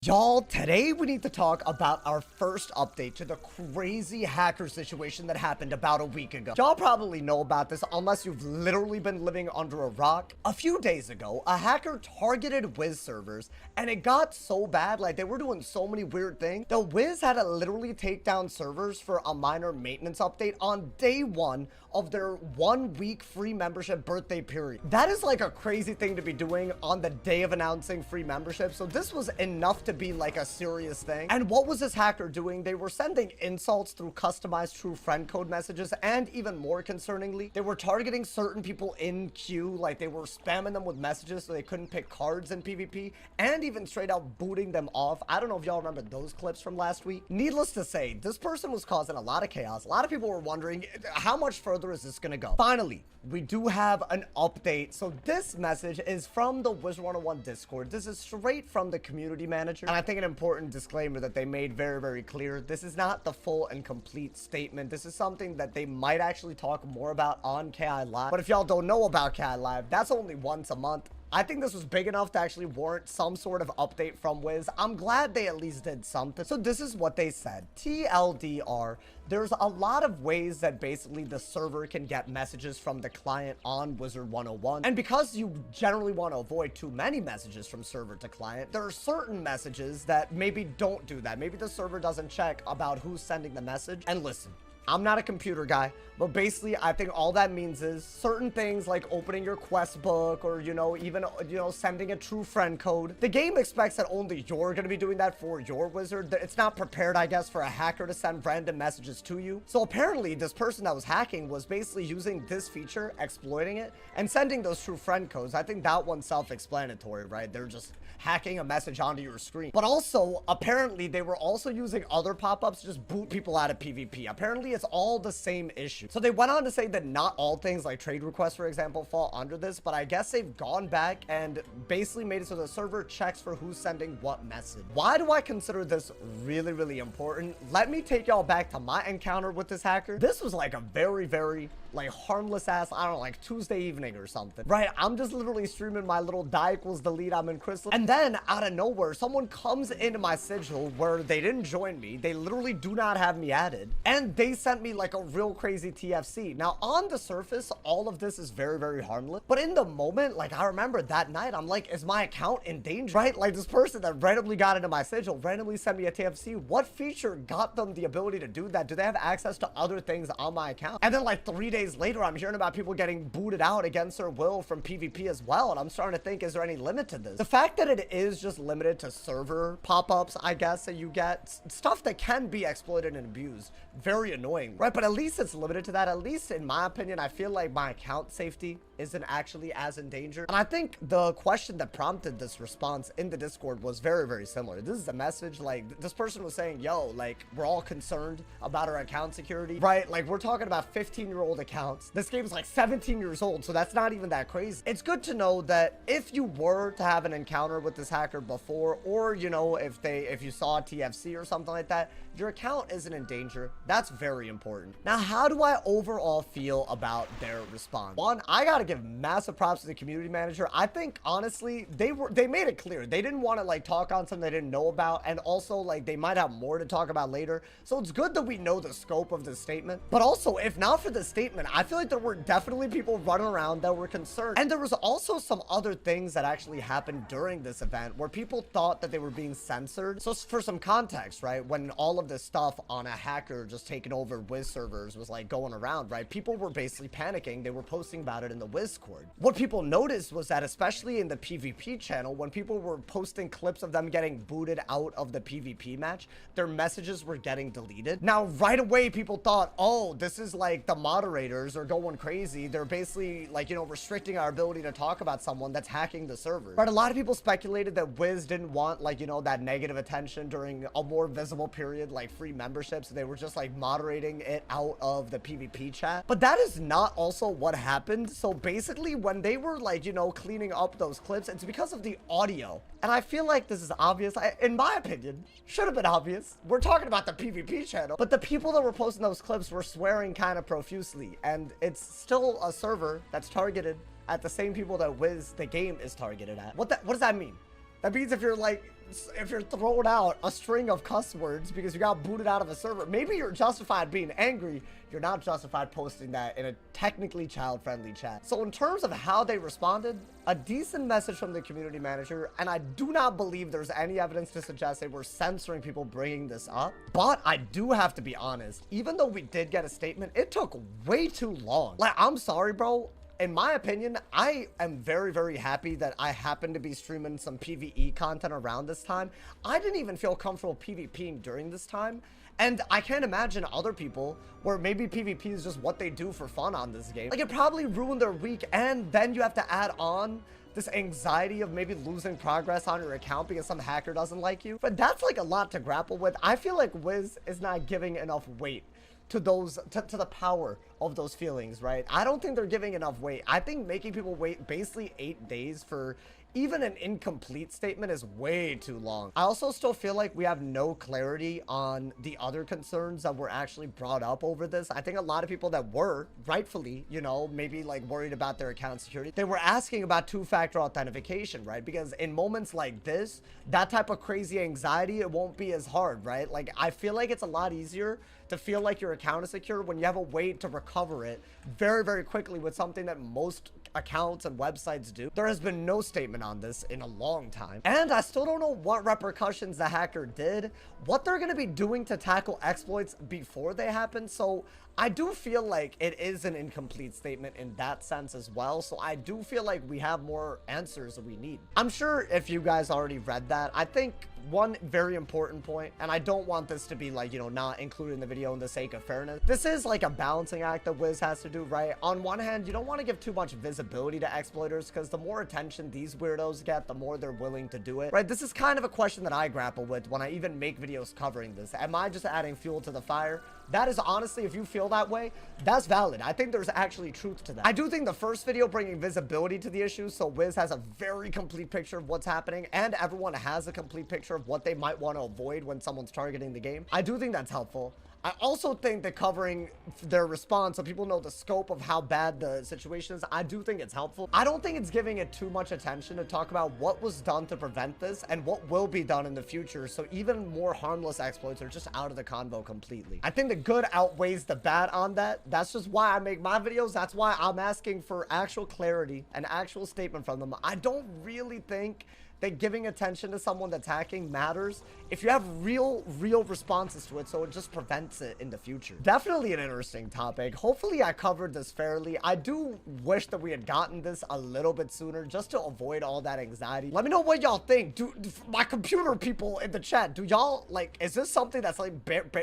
Y'all, today we need to talk about our first update to the crazy hacker situation that happened about a week ago. Y'all probably know about this unless you've literally been living under a rock. A few days ago, a hacker targeted Wiz servers and it got so bad, like they were doing so many weird things. The Wiz had to literally take down servers for a minor maintenance update on day one of their 1 week free membership birthday period. That is like a crazy thing to be doing on the day of announcing free membership. So this was enough to be like a serious thing. And what was this hacker doing? They were sending insults through customized true friend code messages, and even more concerningly, they were targeting certain people in queue. Like they were spamming them with messages so they couldn't pick cards in PvP, and even straight out booting them off. I don't know if y'all remember those clips from last week. Needless to say, this person was causing a lot of chaos. A lot of people were wondering, how much further is this gonna go? Finally, we do have an update. So this message is from the Wizard101 Discord. This is straight from the community manager. And I think an important disclaimer that they made very, very clear. This is not the full and complete statement. This is something that they might actually talk more about on KI Live. But if y'all don't know about KI Live, that's only once a month. I think this was big enough to actually warrant some sort of update from Wiz. I'm glad they at least did something. So this is what they said. TLDR, there's a lot of ways that basically the server can get messages from the client on Wizard101. And because you generally want to avoid too many messages from server to client, there are certain messages that maybe don't do that. Maybe the server doesn't check about who's sending the message. And listen, I'm not a computer guy, but basically I think all that means is certain things like opening your quest book or, even sending a true friend code. The game expects that only you're going to be doing that for your wizard. It's not prepared, I guess, for a hacker to send random messages to you. So apparently this person that was hacking was basically using this feature, exploiting it, and sending those true friend codes. I think that one's self-explanatory, right? They're just hacking a message onto your screen. But also, apparently, they were also using other pop-ups to just boot people out of PvP. Apparently, it's all the same issue. So they went on to say that not all things like trade requests, for example, fall under this, but I guess they've gone back and basically made it so the server checks for who's sending what message. Why do I consider this really, really important? Let me take y'all back to my encounter with this hacker. This was like a very, very like harmless ass, I don't know, like Tuesday evening or something, right? I'm just literally streaming my little die equals delete, I'm in Crystal, and then out of nowhere someone comes into my sigil where they didn't join me. They literally do not have me added, and they sent me like a real crazy TFC. Now on the surface all of this is very, very harmless, but in the moment, like I remember that night, I'm like, is my account in danger, right? Like this person that randomly got into my sigil randomly sent me a TFC. What feature got them the ability to do that? Do they have access to other things on my account? And then like 3 days later, I'm hearing about people getting booted out against their will from PvP as well. And I'm starting to think, is there any limit to this? The fact that it is just limited to server pop-ups, I guess, that you get stuff that can be exploited and abused, very annoying, right? But at least it's limited to that. At least in my opinion, I feel like my account safety isn't actually as in danger. And I think the question that prompted this response in the Discord was very, very similar. This is a message like this person was saying, yo, like we're all concerned about our account security, right? Like we're talking about 15-year-old accounts. This game is like 17 years old, so that's not even that crazy. It's good to know that if you were to have an encounter with this hacker before, or if you saw a TFC or something like that, your account isn't in danger. That's very important. Now, how do I overall feel about their response? One, I gotta give massive props to the community manager. I think honestly they made it clear they didn't want to like talk on something they didn't know about, and also like they might have more to talk about later. So it's good that we know the scope of this statement. But also, if not for the statement, I feel like there were definitely people running around that were concerned. And there was also some other things that actually happened during this event where people thought that they were being censored. So for some context, right, when all of this stuff on a hacker just taking over Wiz servers was like going around, right, people were basically panicking. They were posting about it in the Discord. What people noticed was that, especially in the PvP channel, when people were posting clips of them getting booted out of the PvP match, their messages were getting deleted. Now, right away, people thought, oh, this is like the moderators are going crazy. They're basically like, restricting our ability to talk about someone that's hacking the server. But a lot of people speculated that Wiz didn't want like, that negative attention during a more visible period, like free memberships. They were just like moderating it out of the PvP chat. But that is not also what happened. So basically when they were like, cleaning up those clips, it's because of the audio. And I feel like this is obvious. In my opinion, should have been obvious. We're talking about the PvP channel, but the people that were posting those clips were swearing kind of profusely, and it's still a server that's targeted at the same people that Wiz, the game, is targeted at. What does that mean? That means if you're throwing out a string of cuss words because you got booted out of a server, maybe you're justified being angry. You're not justified posting that in a technically child-friendly chat. So in terms of how they responded, a decent message from the community manager, and I do not believe there's any evidence to suggest they were censoring people bringing this up. But I do have to be honest, even though we did get a statement, it took way too long. Like, I'm sorry, bro. In my opinion, I am very, very happy that I happened to be streaming some PvE content around this time. I didn't even feel comfortable PvPing during this time. And I can't imagine other people where maybe PvP is just what they do for fun on this game. Like, it probably ruined their week, and then you have to add on this anxiety of maybe losing progress on your account because some hacker doesn't like you. But that's like a lot to grapple with. I feel like Wiz is not giving enough weight to those, to the power of those feelings, right? I don't think they're giving enough weight. I think making people wait basically 8 days for even an incomplete statement is way too long. I also still feel like we have no clarity on the other concerns that were actually brought up over this. I think a lot of people that were rightfully, you know, maybe like worried about their account security, they were asking about two-factor authentication, right? Because in moments like this, that type of crazy anxiety, it won't be as hard, right? Like, I feel like it's a lot easier to feel like your account is secure when you have a way to recover it very, very quickly with something that most accounts and websites do. There has been no statement on this in a long time. And I still don't know what repercussions the hacker did, what they're going to be doing to tackle exploits before they happen. So I do feel like it is an incomplete statement in that sense as well. So I do feel like we have more answers that we need. I'm sure if you guys already read that, I think one very important point, and I don't want this to be like, you know, not included in the video in the sake of fairness. This is like a balancing act that Wiz has to do, right? On one hand, you don't want to give too much visibility to exploiters because the more attention these weirdos get, the more they're willing to do it, right? This is kind of a question that I grapple with when I even make videos covering this. Am I just adding fuel to the fire? That is honestly, if you feel that way, that's valid. I think there's actually truth to that. I do think the first video bringing visibility to the issue, so Wiz has a very complete picture of what's happening and everyone has a complete picture of what they might want to avoid when someone's targeting the game. I do think that's helpful. I also think that covering their response so people know the scope of how bad the situation is, I do think it's helpful. I don't think it's giving it too much attention to talk about what was done to prevent this and what will be done in the future, so even more harmless exploits are just out of the convo completely. I think the good outweighs the bad on that. That's just why I make my videos. That's why I'm asking for actual clarity, an actual statement from them. I don't really think that giving attention to someone that's hacking matters if you have real responses to it, so it just prevents it in the future. Definitely an interesting topic. Hopefully I covered this fairly. I do wish that we had gotten this a little bit sooner just to avoid all that anxiety. Let me know what y'all think. Do my computer people in the chat, do y'all like, is this something that's like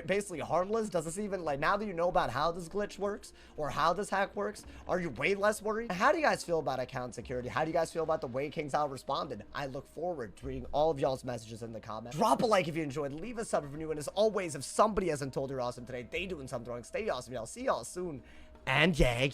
basically harmless? Does this even, like, now that you know about how this glitch works or how this hack works, are you way less worried? How do you guys feel about account security? How do you guys feel about the way KingsOwl responded? I look forward to reading all of y'all's messages in the comments. Drop a like if you enjoyed, leave a sub if you're new, and as always, if somebody hasn't told you you're awesome today, they doing something wrong. Stay awesome, y'all. See y'all soon, and yeah.